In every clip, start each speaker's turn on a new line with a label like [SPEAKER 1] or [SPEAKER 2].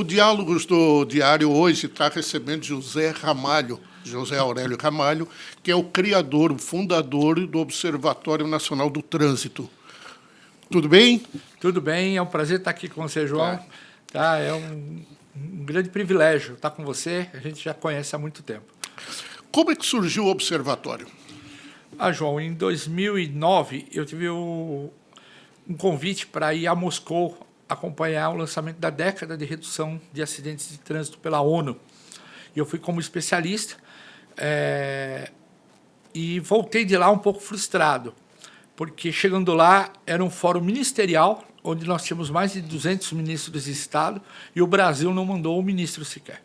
[SPEAKER 1] O Diálogos do Diário hoje está recebendo José Aurélio Ramalho, que é o criador, o fundador do Observatório Nacional do Trânsito. Tudo bem?
[SPEAKER 2] Tudo bem, é um prazer estar aqui com você, João. É um grande privilégio estar com você, a gente já conhece há muito tempo.
[SPEAKER 1] Como é que surgiu o Observatório?
[SPEAKER 2] João, em 2009 eu tive um convite para ir a Moscou acompanhar o lançamento da década de redução de acidentes de trânsito pela ONU. E eu fui como especialista e voltei de lá um pouco frustrado, porque chegando lá era um fórum ministerial, onde nós tínhamos mais de 200 ministros de Estado, e o Brasil não mandou um ministro sequer.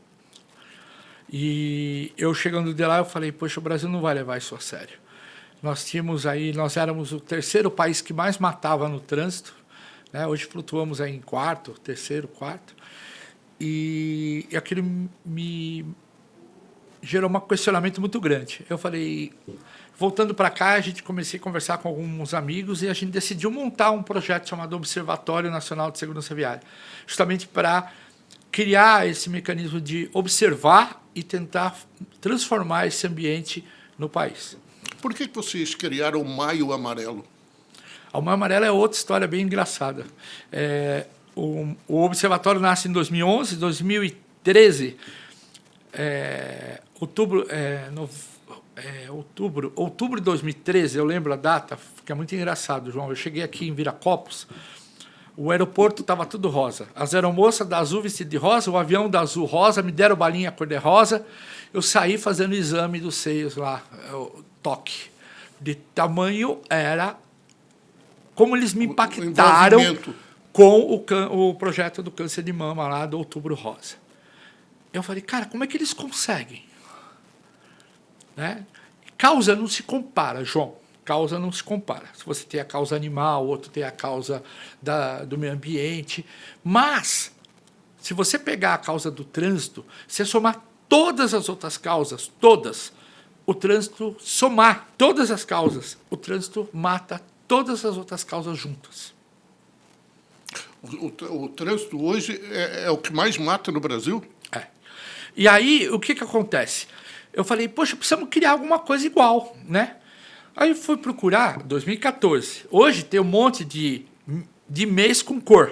[SPEAKER 2] E eu chegando de lá, eu falei, poxa, o Brasil não vai levar isso a sério. Nós éramos o terceiro país que mais matava no trânsito, né? Hoje flutuamos aí em terceiro, quarto, e aquilo me gerou um questionamento muito grande. Eu falei, voltando para cá, comecei a conversar com alguns amigos e a gente decidiu montar um projeto chamado Observatório Nacional de Segurança Viária, justamente para criar esse mecanismo de observar e tentar transformar esse ambiente no país.
[SPEAKER 1] Por que vocês criaram o Maio Amarelo?
[SPEAKER 2] O Maio Amarelo é outra história bem engraçada. O Observatório nasce em 2011, 2013, outubro de 2013, eu lembro a data, que é muito engraçado, João. Eu cheguei aqui em Viracopos, o aeroporto estava tudo rosa. As aeromoças da azul vestidas de rosa, o avião da azul rosa, me deram balinha cor-de-rosa. Eu saí fazendo o exame dos seios lá, o toque. De tamanho era como eles me impactaram com o projeto do câncer de mama lá do Outubro Rosa. Eu falei, cara, como é que eles conseguem? Né? Causa não se compara, João. Causa não se compara. Se você tem a causa animal, outro tem a causa do meio ambiente. Mas, se você pegar a causa do trânsito, você somar todas as outras causas, todas, o trânsito, somar todas as causas, o trânsito mata todas as outras causas juntas.
[SPEAKER 1] O trânsito hoje é o que mais mata no Brasil?
[SPEAKER 2] E aí, o que acontece? Eu falei, poxa, precisamos criar alguma coisa igual, né? Aí eu fui procurar, 2014. Hoje tem um monte de mês com cor.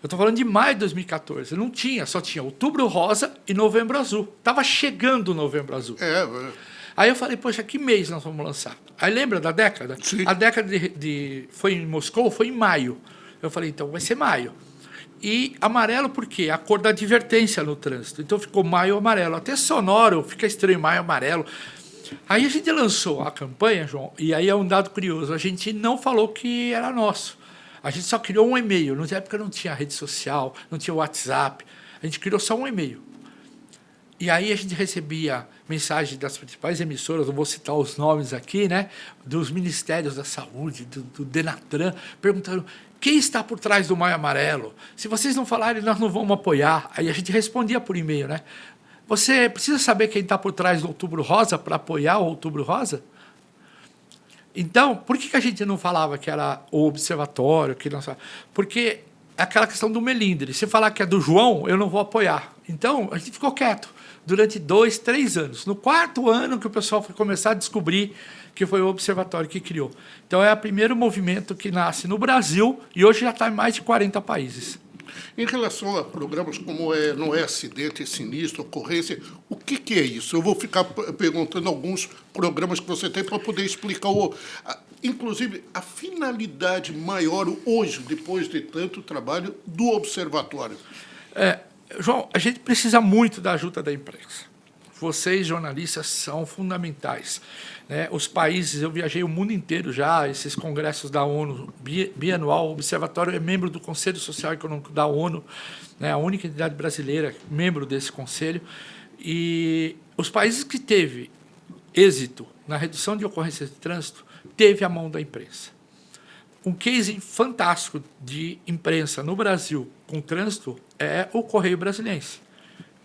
[SPEAKER 2] Eu estou falando de maio de 2014. Não tinha, só tinha Outubro Rosa e Novembro Azul. Estava chegando o Novembro Azul. Aí eu falei, poxa, que mês nós vamos lançar? Aí lembra da década?
[SPEAKER 1] Sim.
[SPEAKER 2] A década foi em Moscou, foi em maio. Eu falei, então vai ser maio. E amarelo por quê? A cor da advertência no trânsito. Então ficou maio amarelo. Até sonoro, fica estranho maio amarelo. Aí a gente lançou a campanha, João, e aí é um dado curioso. A gente não falou que era nosso. A gente só criou um e-mail. Na época não tinha rede social, não tinha WhatsApp. A gente criou só um e-mail. E aí a gente recebia mensagens das principais emissoras, não vou citar os nomes aqui, né, dos Ministérios da Saúde, do Denatran, perguntando quem está por trás do Maio Amarelo. Se vocês não falarem, nós não vamos apoiar. Aí a gente respondia por e-mail, né? Você precisa saber quem está por trás do Outubro Rosa para apoiar o Outubro Rosa? Então, por que a gente não falava que era o observatório? Porque é aquela questão do melindre. Se falar que é do João, eu não vou apoiar. Então, a gente ficou quieto durante 2, 3 anos. No 4º ano que o pessoal foi começar a descobrir que foi o observatório que criou. Então, é o primeiro movimento que nasce no Brasil e hoje já está em mais de 40 países.
[SPEAKER 1] Em relação a programas como Não é Acidente, é Sinistro, Ocorrência, o que é isso? Eu vou ficar perguntando alguns programas que você tem para poder explicar, inclusive, a finalidade maior hoje, depois de tanto trabalho, do observatório.
[SPEAKER 2] João, a gente precisa muito da ajuda da imprensa. Vocês, jornalistas, são fundamentais. Né? Os países, eu viajei o mundo inteiro já, esses congressos da ONU, bianual, o Observatório é membro do Conselho Social e Econômico da ONU, né? A única entidade brasileira membro desse conselho. E os países que teve êxito na redução de ocorrências de trânsito, teve a mão da imprensa. Um case fantástico de imprensa no Brasil com trânsito é o Correio Brasiliense,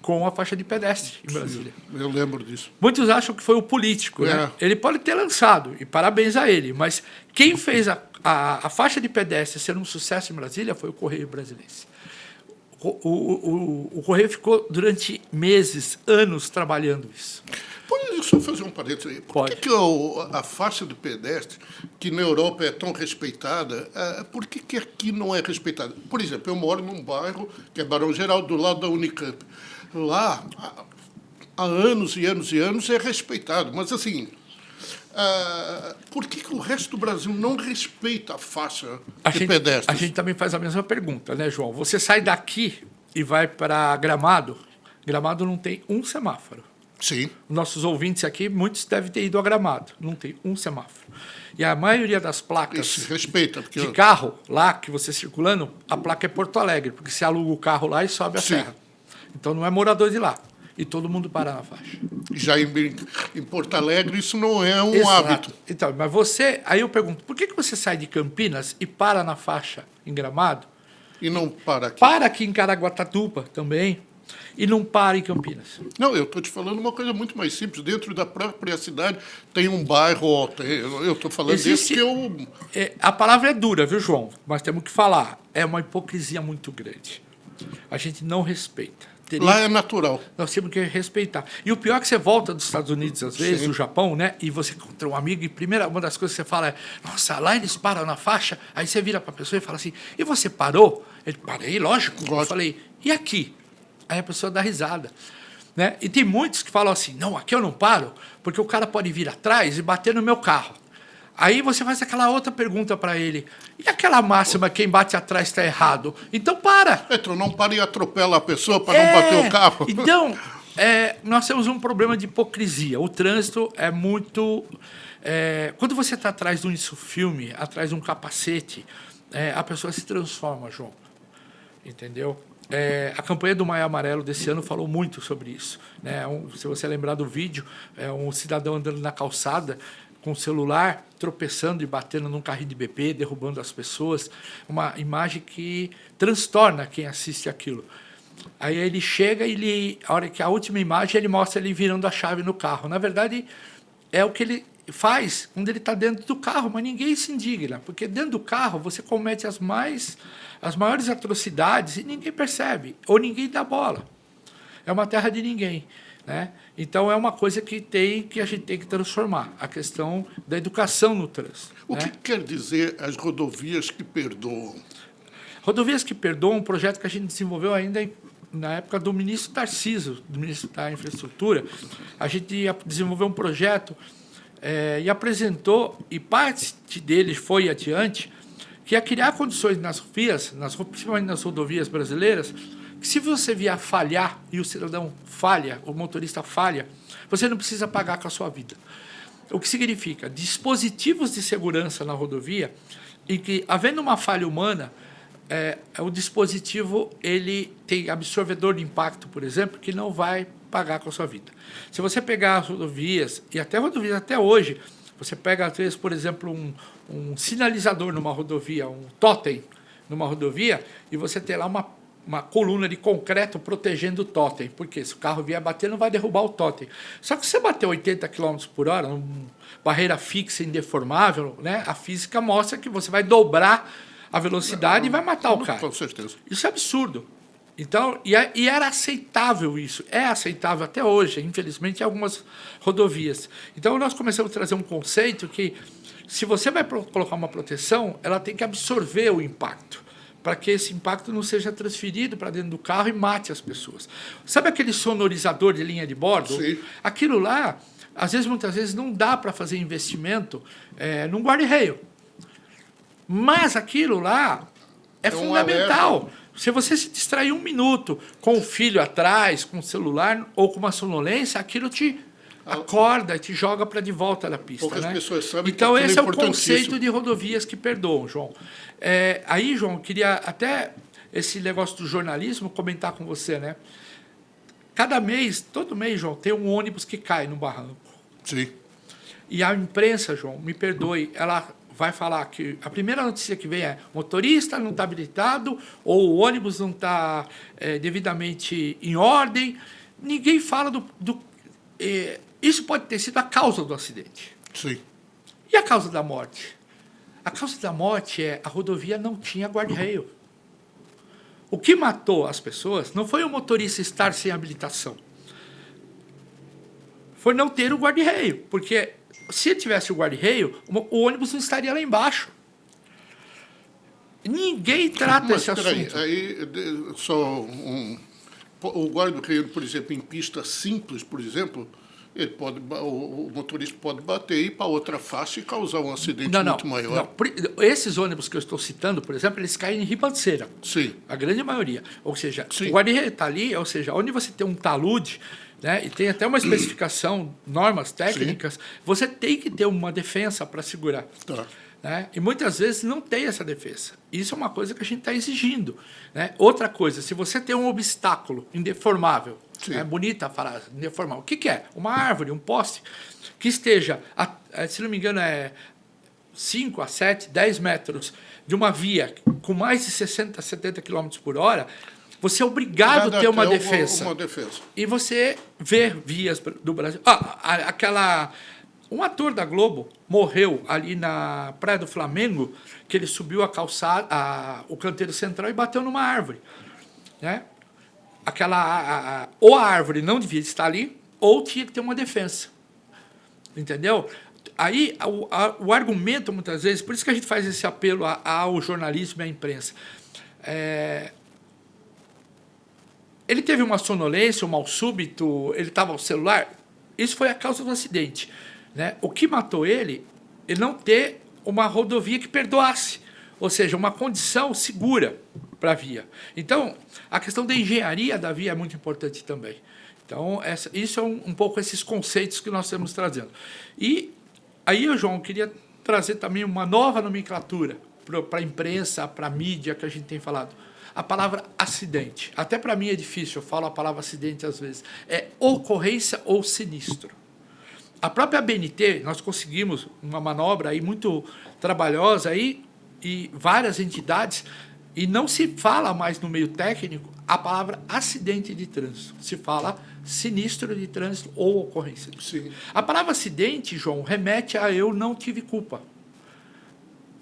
[SPEAKER 2] com a faixa de pedestre em Brasília.
[SPEAKER 1] Eu lembro disso.
[SPEAKER 2] Muitos acham que foi o político, né? Ele pode ter lançado, e parabéns a ele, mas quem fez a faixa de pedestre ser um sucesso em Brasília foi o Correio Brasiliense. O Correio ficou durante meses, anos trabalhando isso.
[SPEAKER 1] Pode só fazer um parênteses aí. Por
[SPEAKER 2] Pode.
[SPEAKER 1] que a faixa de pedestre, que na Europa é tão respeitada, por que aqui não é respeitada? Por exemplo, eu moro num bairro que é Barão Geraldo, do lado da Unicamp. Lá, há anos e anos e anos, é respeitado. Mas, assim, por que o resto do Brasil não respeita a faixa de pedestres?
[SPEAKER 2] A gente também faz a mesma pergunta, né, João? Você sai daqui e vai para Gramado. Gramado não tem um semáforo.
[SPEAKER 1] Sim.
[SPEAKER 2] Nossos ouvintes aqui, muitos devem ter ido a Gramado. Não tem um semáforo. E a maioria das placas
[SPEAKER 1] Isso, respeita, porque
[SPEAKER 2] de carro, lá que você circulando, a placa é Porto Alegre, porque você aluga o carro lá e sobe a
[SPEAKER 1] Sim.
[SPEAKER 2] serra. Então não é morador de lá. E todo mundo para na faixa.
[SPEAKER 1] já em Porto Alegre isso não é um
[SPEAKER 2] Exato.
[SPEAKER 1] hábito.
[SPEAKER 2] Então, mas você... Aí eu pergunto, por que você sai de Campinas e para na faixa em Gramado?
[SPEAKER 1] E não para aqui.
[SPEAKER 2] Para aqui em Caraguatatuba também. E não para em Campinas.
[SPEAKER 1] Não, eu estou te falando uma coisa muito mais simples. Dentro da própria cidade tem um bairro, eu estou falando desse que eu...
[SPEAKER 2] A palavra é dura, viu, João? Mas temos que falar. É uma hipocrisia muito grande. A gente não respeita.
[SPEAKER 1] Lá é natural.
[SPEAKER 2] Nós temos que respeitar. E o pior é que você volta dos Estados Unidos, às vezes,
[SPEAKER 1] Sim.
[SPEAKER 2] do Japão, né? E você encontra um amigo e uma das coisas que você fala é: nossa, lá eles param na faixa. Aí você vira para a pessoa e fala assim: e você parou? Ele: parei, lógico. Eu falei: e aqui? Aí a pessoa dá risada. Né? E tem muitos que falam assim: não, aqui eu não paro, porque o cara pode vir atrás e bater no meu carro. Aí você faz aquela outra pergunta para ele: e aquela máxima, quem bate atrás está errado? Então para.
[SPEAKER 1] Então não para e atropela a pessoa para não bater o carro.
[SPEAKER 2] Então, nós temos um problema de hipocrisia. O trânsito é muito... quando você está atrás de um filme, atrás de um capacete, a pessoa se transforma, João. Entendeu? A campanha do Maio Amarelo desse ano falou muito sobre isso. Né? Se você lembrar do vídeo, um cidadão andando na calçada com o celular, tropeçando e batendo num carrinho de bebê, derrubando as pessoas. Uma imagem que transtorna quem assiste aquilo. Aí ele chega e a hora que a última imagem ele mostra ele virando a chave no carro. Na verdade, é o que ele faz quando ele está dentro do carro, mas ninguém se indigna, porque dentro do carro você comete as maiores atrocidades e ninguém percebe, ou ninguém dá bola. É uma terra de ninguém. Né? Então, é uma coisa que a gente tem que transformar, a questão da educação no trânsito.
[SPEAKER 1] O que quer dizer as rodovias que perdoam?
[SPEAKER 2] Rodovias que perdoam, um projeto que a gente desenvolveu ainda na época do ministro Tarcísio, do ministro da Infraestrutura. A gente desenvolveu um projeto e apresentou, e parte dele foi adiante, que é criar condições nas vias, principalmente nas rodovias brasileiras, que se você vier falhar e o cidadão falha, o motorista falha, você não precisa pagar com a sua vida. O que significa dispositivos de segurança na rodovia em que, havendo uma falha humana, o dispositivo ele tem absorvedor de impacto, por exemplo, que não vai pagar com a sua vida. Se você pegar as rodovias, e até rodovias até hoje, você pega, às vezes, por exemplo, um sinalizador numa rodovia, um totem numa rodovia, e você tem lá uma coluna de concreto protegendo o totem, porque se o carro vier bater, não vai derrubar o totem. Só que se você bater 80 km por hora, uma barreira fixa, indeformável, né, a física mostra que você vai dobrar a velocidade e vai matar o cara.
[SPEAKER 1] Com certeza.
[SPEAKER 2] Isso é absurdo. Então, e era aceitável isso, é aceitável até hoje, infelizmente, em algumas rodovias. Então, nós começamos a trazer um conceito que, se você vai colocar uma proteção, ela tem que absorver o impacto, para que esse impacto não seja transferido para dentro do carro e mate as pessoas. Sabe aquele sonorizador de linha de bordo?
[SPEAKER 1] Sim.
[SPEAKER 2] Aquilo lá, muitas vezes, não dá para fazer investimento num guarda-reio. Mas aquilo lá é fundamental. Se você se distrair 1 minuto com o filho atrás, com o celular ou com uma sonolência, aquilo te acorda e te joga para de volta da pista.
[SPEAKER 1] Poucas
[SPEAKER 2] né?
[SPEAKER 1] pessoas sabem
[SPEAKER 2] então,
[SPEAKER 1] que
[SPEAKER 2] esse é o
[SPEAKER 1] importantíssimo.
[SPEAKER 2] conceito de rodovias que perdoam, João. Aí, João, queria até esse negócio do jornalismo comentar com você, né? Todo mês, João, tem um ônibus que cai no barranco.
[SPEAKER 1] Sim.
[SPEAKER 2] E a imprensa, João, me perdoe, ela vai falar que a primeira notícia que vem é motorista não está habilitado ou o ônibus não está devidamente em ordem. Ninguém fala isso pode ter sido a causa do acidente.
[SPEAKER 1] Sim.
[SPEAKER 2] E a causa da morte? A causa da morte a rodovia não tinha guarda-reio. O que matou as pessoas não foi o motorista estar sem habilitação. Foi não ter o guarda-reio. Porque se tivesse o guarda-reio, o ônibus não estaria lá embaixo. Ninguém trata esse assunto.
[SPEAKER 1] Só o guarda-reio, por exemplo, em pista simples, por exemplo, o motorista pode bater e ir para outra face e causar um acidente muito maior.
[SPEAKER 2] Não. Esses ônibus que eu estou citando, por exemplo, eles caem em ribanceira.
[SPEAKER 1] Sim.
[SPEAKER 2] A grande maioria. Ou seja,
[SPEAKER 1] Sim.
[SPEAKER 2] o guarda-reio está ali, ou seja, onde você tem um talude, né, e tem até uma especificação, normas técnicas, você tem que ter uma defensa para segurar.
[SPEAKER 1] Tá.
[SPEAKER 2] Né? E muitas vezes não tem essa defesa. Isso é uma coisa que a gente está exigindo. Né? Outra coisa, se você tem um obstáculo indeformável, é bonita a frase, indeformável, o que é? Uma árvore, um poste, que esteja, se não me engano, 5 a 7, 10 metros de uma via com mais de 60, 70 km por hora, você é obrigado a ter uma defesa. E você vê vias do Brasil. Um ator da Globo morreu ali na Praia do Flamengo, que ele subiu a calçada, o canteiro central e bateu numa árvore. Né? Ou a árvore não devia estar ali, ou tinha que ter uma defesa. Entendeu? Aí, o argumento, muitas vezes, por isso que a gente faz esse apelo ao jornalismo e à imprensa. Ele teve uma sonolência, um mal súbito, ele estava ao celular. Isso foi a causa do acidente. Né? O que matou ele não ter uma rodovia que perdoasse, ou seja, uma condição segura para a via. Então, a questão da engenharia da via é muito importante também. Então, isso é um pouco esses conceitos que nós estamos trazendo. E aí, João, eu queria trazer também uma nova nomenclatura para a imprensa, para a mídia que a gente tem falado. A palavra acidente. Até para mim é difícil, eu falo a palavra acidente às vezes. É ocorrência ou sinistro. A própria BNT, nós conseguimos uma manobra aí muito trabalhosa aí, e várias entidades, e não se fala mais no meio técnico a palavra acidente de trânsito. Se fala sinistro de trânsito ou ocorrência.
[SPEAKER 1] Sim.
[SPEAKER 2] A palavra acidente, João, remete a eu não tive culpa.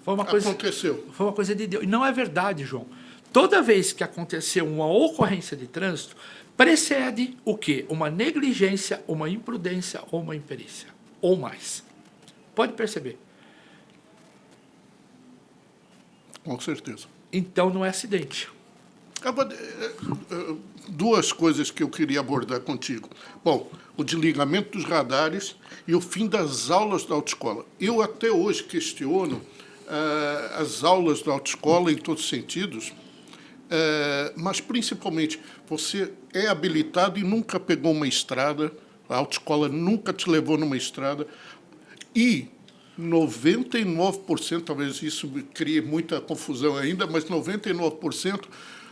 [SPEAKER 1] Aconteceu.
[SPEAKER 2] Foi uma coisa de Deus. E não é verdade, João. Toda vez que aconteceu uma ocorrência de trânsito, precede o quê? Uma negligência, uma imprudência ou uma imperícia. Ou mais. Pode perceber.
[SPEAKER 1] Com certeza.
[SPEAKER 2] Então não é acidente.
[SPEAKER 1] Duas coisas que eu queria abordar contigo. Bom, o desligamento dos radares e o fim das aulas da autoescola. Eu até hoje questiono as aulas da autoescola em todos os sentidos, mas principalmente você é habilitado e nunca pegou uma estrada, a autoescola nunca te levou numa estrada, e 99%, talvez isso crie muita confusão ainda, mas 99%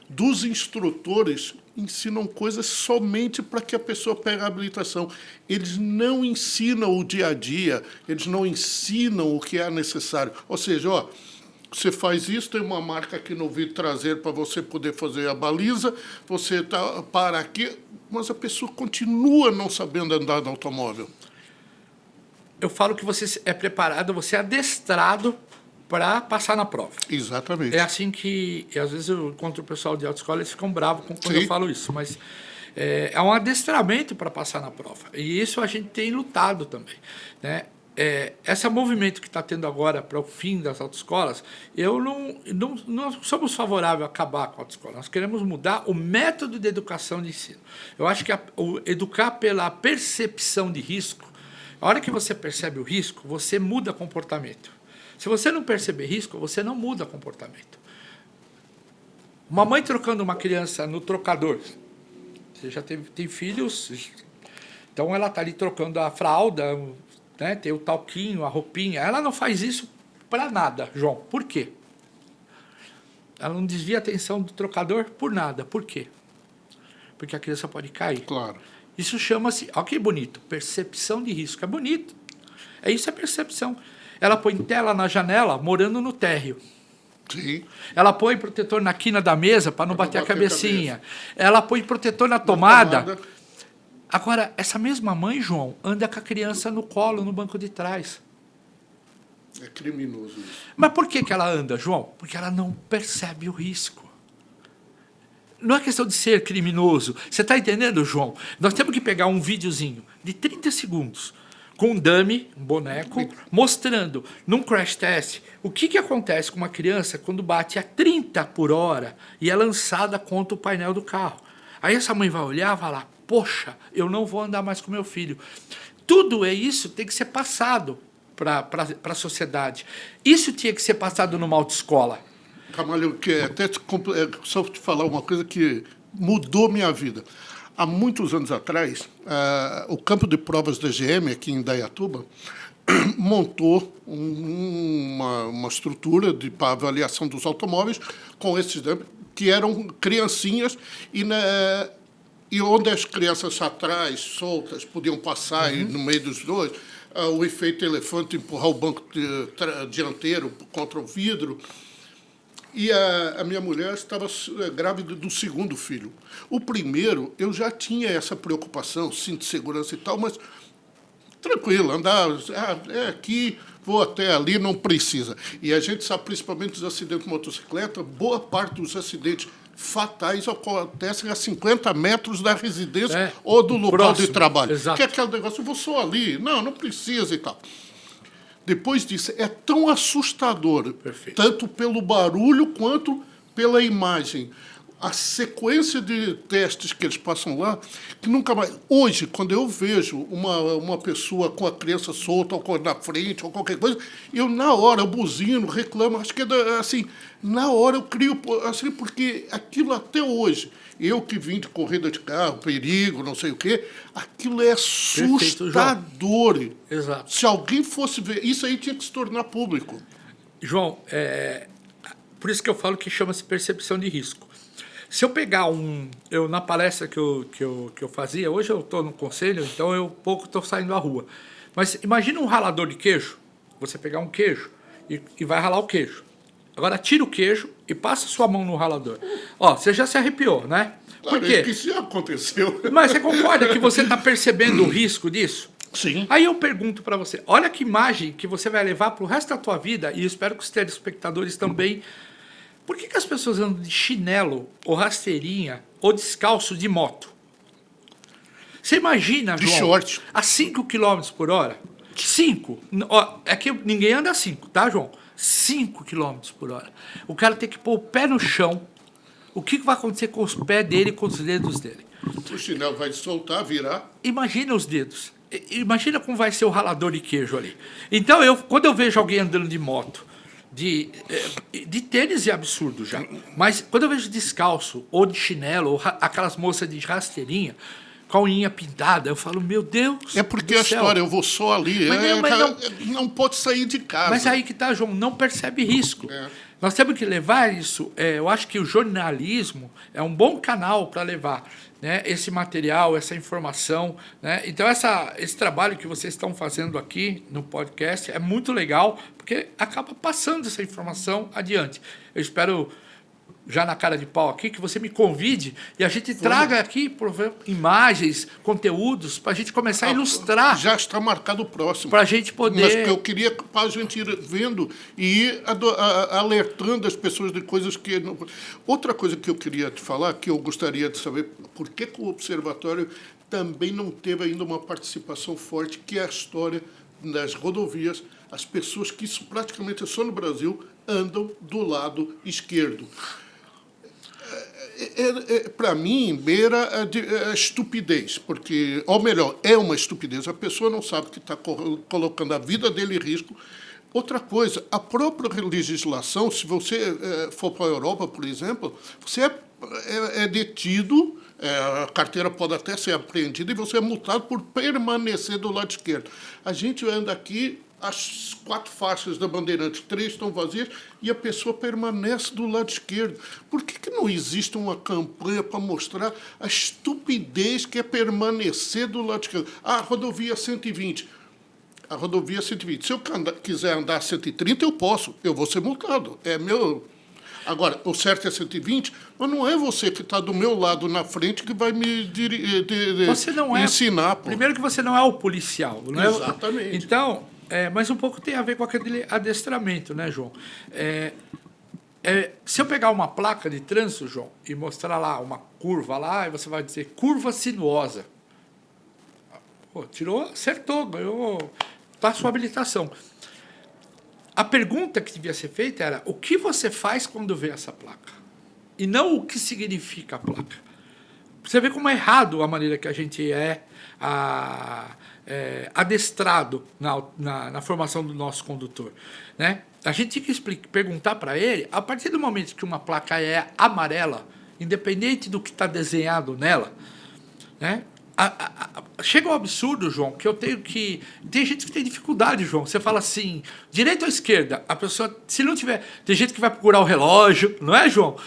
[SPEAKER 1] dos instrutores ensinam coisas somente para que a pessoa pegue a habilitação. Eles não ensinam o dia a dia, eles não ensinam o que é necessário. Ou seja, você faz isso, tem uma marca aqui no vidro traseiro para você poder fazer a baliza, você para aqui, mas a pessoa continua não sabendo andar no automóvel.
[SPEAKER 2] Eu falo que você é preparado, você é adestrado para passar na prova.
[SPEAKER 1] Exatamente.
[SPEAKER 2] É assim que, e às vezes eu encontro o pessoal de autoescola, eles ficam bravos quando eu falo isso, mas é um adestramento para passar na prova. E isso a gente tem lutado também, né? Esse movimento que está tendo agora para o fim das autoescolas, eu não somos favoráveis a acabar com a autoescola. Nós queremos mudar o método de educação de ensino. Eu acho que educar pela percepção de risco, a hora que você percebe o risco, você muda comportamento. Se você não perceber risco, você não muda comportamento. Uma mãe trocando uma criança no trocador, você já tem filhos, então ela está ali trocando a fralda, né, tem o talquinho, a roupinha. Ela não faz isso para nada, João. Por quê? Ela não desvia a atenção do trocador por nada. Por quê? Porque a criança pode cair.
[SPEAKER 1] Claro.
[SPEAKER 2] Isso chama-se, olha que bonito, percepção de risco. É bonito. Isso é percepção. Ela põe tela na janela, morando no térreo.
[SPEAKER 1] Sim.
[SPEAKER 2] Ela põe protetor na quina da mesa para não bater a cabecinha. Ela põe protetor na tomada. Agora, essa mesma mãe, João, anda com a criança no colo, no banco de trás.
[SPEAKER 1] É criminoso isso.
[SPEAKER 2] Mas por que ela anda, João? Porque ela não percebe o risco. não é questão de ser criminoso. Você está entendendo, João? Nós temos que pegar um videozinho de 30 segundos com um dummy, um boneco, mostrando num crash test o que acontece com uma criança quando bate a 30 por hora e é lançada contra o painel do carro. Aí essa mãe vai olhar e vai falar, poxa, eu não vou andar mais com meu filho. Tudo isso tem que ser passado para a sociedade. Isso tinha que ser passado numa autoescola.
[SPEAKER 1] Camalho, só te falar uma coisa que mudou minha vida. Há muitos anos atrás, o campo de provas da GM, aqui em Indaiatuba, montou uma estrutura para avaliação dos automóveis com esses que eram criancinhas e onde as crianças atrás, soltas, podiam passar e no meio dos dois, o efeito elefante empurrar o banco dianteiro contra o vidro. E a minha mulher estava grávida do segundo filho. O primeiro, eu já tinha essa preocupação, cinto de segurança e tal, mas tranquilo, andar, é aqui, vou até ali, não precisa. E a gente sabe, principalmente dos acidentes de motocicleta, boa parte dos acidentes fatais acontecem a 50 metros da residência ou do local de trabalho.
[SPEAKER 2] Exato.
[SPEAKER 1] Que é aquele negócio, eu vou só ali, não precisa e tal. Depois disso, é tão assustador,
[SPEAKER 2] Perfeito.
[SPEAKER 1] tanto pelo barulho quanto pela imagem. A sequência de testes que eles passam lá, que nunca mais... Hoje, quando eu vejo uma pessoa com a criança solta ou na frente ou qualquer coisa, eu, na hora, eu buzino, reclamo, acho que é assim, na hora eu crio, assim, porque aquilo até hoje, eu que vim de corrida de carro, perigo, não sei o quê, aquilo é assustador.
[SPEAKER 2] Exato.
[SPEAKER 1] Se alguém fosse ver, isso aí tinha que se tornar público.
[SPEAKER 2] João, por isso que eu falo que chama-se percepção de risco. Se eu pegar na palestra que eu fazia, hoje eu estou no conselho, então eu pouco estou saindo à rua. Mas imagina um ralador de queijo, você pegar um queijo e vai ralar o queijo. Agora tira o queijo e passa sua mão no ralador. Ó, você já se arrepiou, né?
[SPEAKER 1] Claro,
[SPEAKER 2] Por quê?
[SPEAKER 1] que isso já aconteceu.
[SPEAKER 2] Mas você concorda que você está percebendo o risco disso?
[SPEAKER 1] Sim.
[SPEAKER 2] Aí eu pergunto para você, olha que imagem que você vai levar para o resto da tua vida, e eu espero que os telespectadores também. Por que as pessoas andam de chinelo, ou rasteirinha, ou descalço de moto? Você imagina,
[SPEAKER 1] De
[SPEAKER 2] João,
[SPEAKER 1] short.
[SPEAKER 2] a 5 km por hora? 5. Ó, é que ninguém anda 5, tá, João? 5 km por hora. O cara tem que pôr o pé no chão. O que vai acontecer com os pés dele e com os dedos dele?
[SPEAKER 1] O chinelo vai soltar, virar.
[SPEAKER 2] Imagina os dedos. Imagina como vai ser o ralador de queijo ali. Então, quando eu vejo alguém andando de moto, de tênis é absurdo já, mas quando eu vejo descalço, ou de chinelo, ou aquelas moças de rasteirinha, com a unha pintada, eu falo, meu Deus.
[SPEAKER 1] É porque
[SPEAKER 2] do
[SPEAKER 1] a
[SPEAKER 2] céu.
[SPEAKER 1] história, eu vou só ali. Não pode sair de casa.
[SPEAKER 2] Mas aí que tá, João, não percebe risco.
[SPEAKER 1] É.
[SPEAKER 2] Nós temos que levar isso. Eu acho que o jornalismo é um bom canal para levar, né, esse material, essa informação. Né? Então, esse trabalho que vocês estão fazendo aqui no podcast é muito legal, porque acaba passando essa informação adiante. Eu espero, já na cara de pau aqui, que você me convide e a gente traga aqui, por exemplo, imagens, conteúdos, para a gente começar a ilustrar.
[SPEAKER 1] Já está marcado o próximo.
[SPEAKER 2] Para a gente poder...
[SPEAKER 1] Mas eu queria para a gente ir vendo e ir alertando as pessoas de coisas que... Não... Outra coisa que eu queria te falar, que eu gostaria de saber, por que o Observatório também não teve ainda uma participação forte, que é a história das rodovias, as pessoas que isso praticamente é só no Brasil, andam do lado esquerdo. Para mim, beira a estupidez, porque, ou melhor, é uma estupidez. A pessoa não sabe que está colocando a vida dele em risco. Outra coisa, a própria legislação, se você for para a Europa, por exemplo, você é detido, a carteira pode até ser apreendida e você é multado por permanecer do lado esquerdo. A gente anda aqui, as 4 faixas da Bandeirante, 3 estão vazias e a pessoa permanece do lado esquerdo. Por que não existe uma campanha para mostrar a estupidez que é permanecer do lado esquerdo? Rodovia 120. A rodovia 120. Se eu quiser andar 130, eu posso. Eu vou ser multado. É meu... Agora, o certo é 120, mas não é você que está do meu lado na frente que vai me
[SPEAKER 2] você não
[SPEAKER 1] ensinar. Pô.
[SPEAKER 2] Primeiro que você não é o policial. Não é?
[SPEAKER 1] Exatamente.
[SPEAKER 2] Então, mas um pouco tem a ver com aquele adestramento, né, João? Se eu pegar uma placa de trânsito, João, e mostrar lá uma curva lá, e você vai dizer curva sinuosa. Pô, acertou, ganhou, tá a sua habilitação. A pergunta que devia ser feita era: o que você faz quando vê essa placa? E não o que significa a placa. Você vê como é errado a maneira que a gente adestrado na formação do nosso condutor, né? A gente tem que perguntar para ele, a partir do momento que uma placa é amarela, independente do que está desenhado nela, né? Chega um absurdo, João, que eu tenho que... Tem gente que tem dificuldade, João. Você fala assim, direita ou esquerda? A pessoa, se não tiver... Tem gente que vai procurar o relógio, não é, João?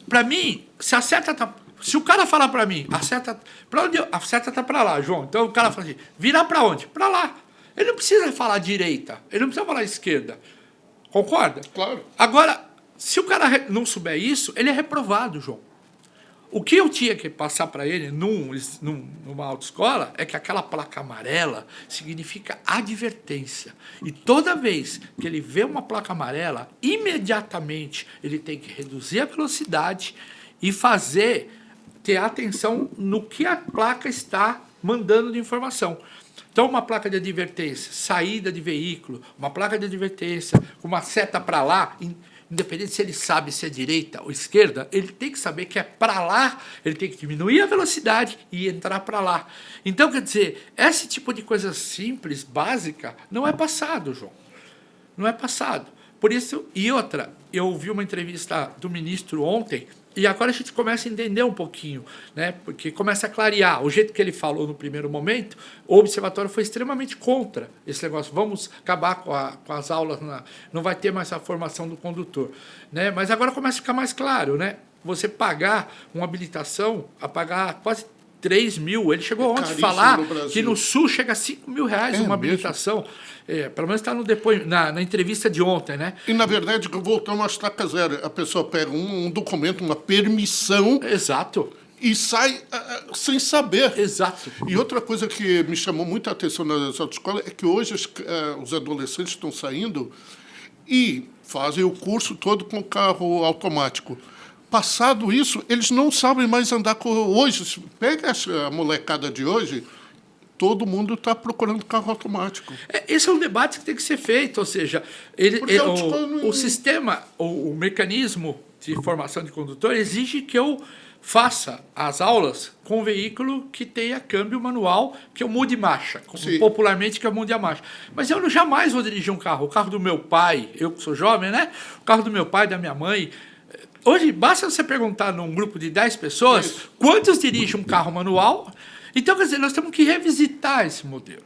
[SPEAKER 2] Para mim, se a seta tá... Se o cara falar para mim, a seta tá para lá, João. Então o cara fala assim, virar para onde? Para lá. Ele não precisa falar direita, ele não precisa falar esquerda. Concorda?
[SPEAKER 1] Claro.
[SPEAKER 2] Agora, se o cara não souber isso, ele é reprovado, João. O que eu tinha que passar para ele numa autoescola é que aquela placa amarela significa advertência. E toda vez que ele vê uma placa amarela, imediatamente ele tem que reduzir a velocidade e ter atenção no que a placa está mandando de informação. Então, uma placa de advertência, saída de veículo, uma placa de advertência, com uma seta para lá, independente se ele sabe se é direita ou esquerda, ele tem que saber que é para lá, ele tem que diminuir a velocidade e entrar para lá. Então, quer dizer, esse tipo de coisa simples, básica, não é passado, João. Não é passado. Por isso, e outra, eu ouvi uma entrevista do ministro ontem, e agora a gente começa a entender um pouquinho, né? Porque começa a clarear. O jeito que ele falou no primeiro momento, o observatório foi extremamente contra esse negócio. Vamos acabar com as aulas, não vai ter mais a formação do condutor, né? Mas agora começa a ficar mais claro, né? Você pagar uma habilitação, a pagar quase 3 mil. Ele chegou ontem a falar que no Sul chega a 5 mil reais uma habilitação. Pelo menos está na entrevista de ontem, né?
[SPEAKER 1] E, na verdade, voltamos a estaca zero. A pessoa pega um documento, uma permissão...
[SPEAKER 2] Exato.
[SPEAKER 1] E sai sem saber.
[SPEAKER 2] Exato.
[SPEAKER 1] E outra coisa que me chamou muita atenção nas autoescolas é que hoje os adolescentes estão saindo e fazem o curso todo com carro automático. Passado isso, eles não sabem mais andar com... Hoje, pega a molecada de hoje, todo mundo está procurando carro automático.
[SPEAKER 2] Esse é um debate que tem que ser feito, ou seja, o sistema, o mecanismo de formação de condutor exige que eu faça as aulas com um veículo que tenha câmbio manual, que eu mude marcha, popularmente que eu mude a marcha. Mas eu jamais vou dirigir um carro. O carro do meu pai, eu que sou jovem, né? O carro do meu pai, da minha mãe... Hoje, basta você perguntar num grupo de 10 pessoas quantos dirigem um carro manual. Então, quer dizer, nós temos que revisitar esse modelo.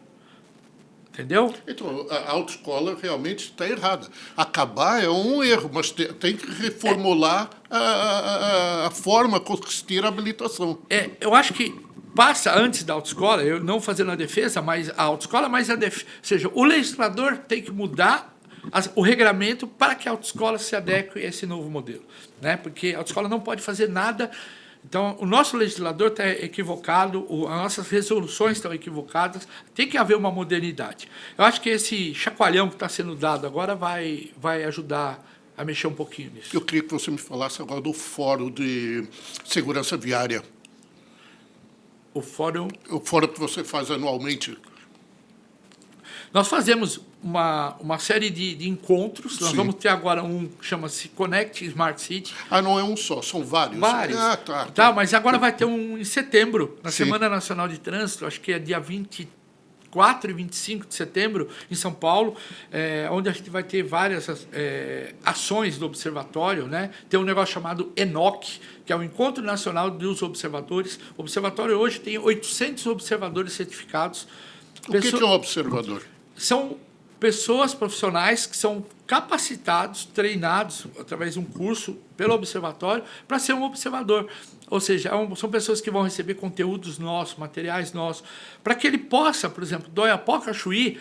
[SPEAKER 2] Entendeu?
[SPEAKER 1] Então, a autoescola realmente está errada. Acabar é um erro, mas tem que reformular a forma como consistir a habilitação.
[SPEAKER 2] Eu acho que passa antes da autoescola, eu não fazendo a defesa, mas a autoescola, ou seja, o legislador tem que mudar o regramento para que a autoescola se adeque a esse novo modelo, né? Porque a autoescola não pode fazer nada. Então, o nosso legislador está equivocado, as nossas resoluções estão equivocadas, tem que haver uma modernidade. Eu acho que esse chacoalhão que está sendo dado agora vai ajudar a mexer um pouquinho nisso.
[SPEAKER 1] Eu queria que você me falasse agora do Fórum de Segurança Viária.
[SPEAKER 2] O fórum
[SPEAKER 1] que você faz anualmente.
[SPEAKER 2] Nós fazemos uma série de encontros. Nós vamos ter agora um que chama-se Connect Smart City.
[SPEAKER 1] Não é um só, são vários.
[SPEAKER 2] Vários. Tá, mas agora vai ter um em setembro, na Semana Nacional de Trânsito, acho que é dia 24 e 25 de setembro, em São Paulo, onde a gente vai ter várias ações do observatório, né? Tem um negócio chamado ENOC, que é o Encontro Nacional dos Observadores. O observatório hoje tem 800 observadores certificados.
[SPEAKER 1] O que é um observador?
[SPEAKER 2] São pessoas profissionais que são capacitados, treinados através de um curso pelo observatório para ser um observador. Ou seja, são pessoas que vão receber conteúdos nossos, materiais nossos, para que ele possa, por exemplo, do Oiapoque a Chuí,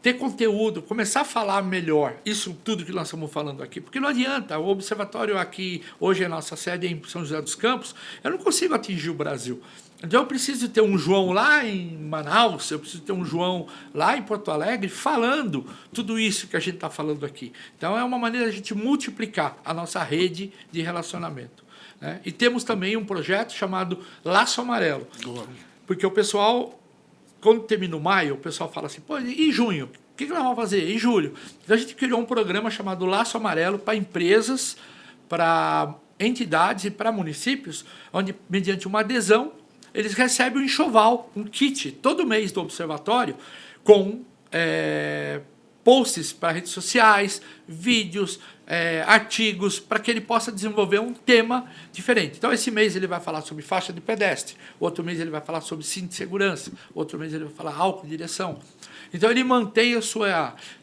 [SPEAKER 2] ter conteúdo, começar a falar melhor isso tudo que nós estamos falando aqui. Porque não adianta, o observatório aqui, hoje a nossa sede é em São José dos Campos, eu não consigo atingir o Brasil. Então eu preciso ter um João lá em Manaus, eu preciso ter um João lá em Porto Alegre falando tudo isso que a gente está falando aqui. Então é uma maneira de a gente multiplicar a nossa rede de relacionamento, né? E temos também um projeto chamado Laço Amarelo. Porque o pessoal, quando termina o maio, o pessoal fala assim, pô, e junho? O que nós vamos fazer? Em julho? Então a gente criou um programa chamado Laço Amarelo para empresas, para entidades e para municípios, onde, mediante uma adesão, eles recebem um enxoval, um kit, todo mês do observatório, com posts para redes sociais, vídeos, artigos, para que ele possa desenvolver um tema diferente. Então, esse mês ele vai falar sobre faixa de pedestre, outro mês ele vai falar sobre cinto de segurança, outro mês ele vai falar álcool de direção. Então, ele mantém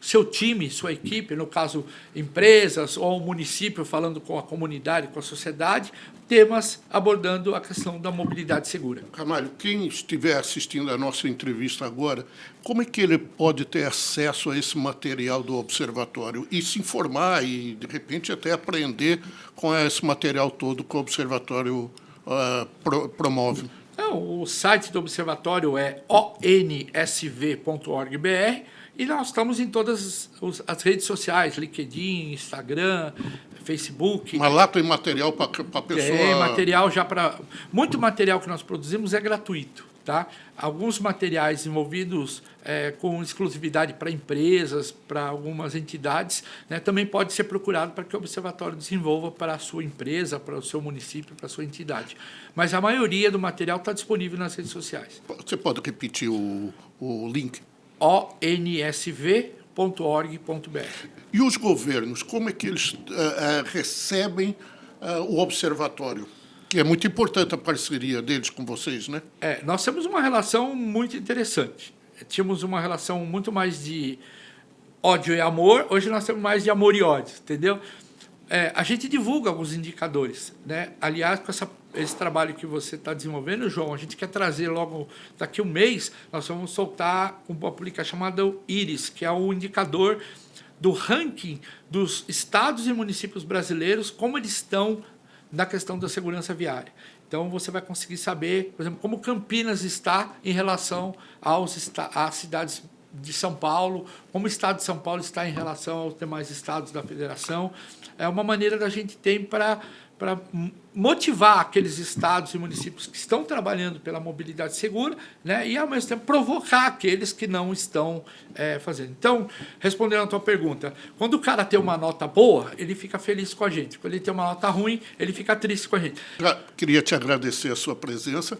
[SPEAKER 2] seu time, sua equipe, no caso, empresas ou o município, falando com a comunidade, com a sociedade, temas abordando a questão da mobilidade segura.
[SPEAKER 1] Ramalho, quem estiver assistindo a nossa entrevista agora, como é que ele pode ter acesso a esse material do Observatório e se informar e, de repente, até aprender com esse material todo que o Observatório promove?
[SPEAKER 2] Então, o site do Observatório é onsv.org.br e nós estamos em todas as redes sociais, LinkedIn, Instagram, Facebook.
[SPEAKER 1] Mas lá tem material para a pessoa...
[SPEAKER 2] Tem material já para... Muito material que nós produzimos é gratuito, tá? Alguns materiais envolvidos com exclusividade para empresas, para algumas entidades, né, também pode ser procurado para que o Observatório desenvolva para a sua empresa, para o seu município, para a sua entidade. Mas a maioria do material está disponível nas redes sociais.
[SPEAKER 1] Você pode repetir o link?
[SPEAKER 2] onsv.org.br.
[SPEAKER 1] E os governos, como é que eles recebem o Observatório? Que é muito importante a parceria deles com vocês, né?
[SPEAKER 2] Nós temos uma relação muito interessante. Tínhamos uma relação muito mais de ódio e amor, hoje nós temos mais de amor e ódio, entendeu? A gente divulga alguns indicadores, né? Aliás, com esse trabalho que você está desenvolvendo, João, a gente quer trazer logo daqui um mês, nós vamos soltar uma publicação chamada IRIS, que é o indicador do ranking dos estados e municípios brasileiros, como eles estão na questão da segurança viária. Então, você vai conseguir saber, por exemplo, como Campinas está em relação às cidades de São Paulo, como o estado de São Paulo está em relação aos demais estados da federação. É uma maneira da gente ter para motivar aqueles estados e municípios que estão trabalhando pela mobilidade segura, né, e, ao mesmo tempo, provocar aqueles que não estão fazendo. Então, respondendo à tua pergunta, quando o cara tem uma nota boa, ele fica feliz com a gente. Quando ele tem uma nota ruim, ele fica triste com a gente.
[SPEAKER 1] Queria te agradecer a sua presença.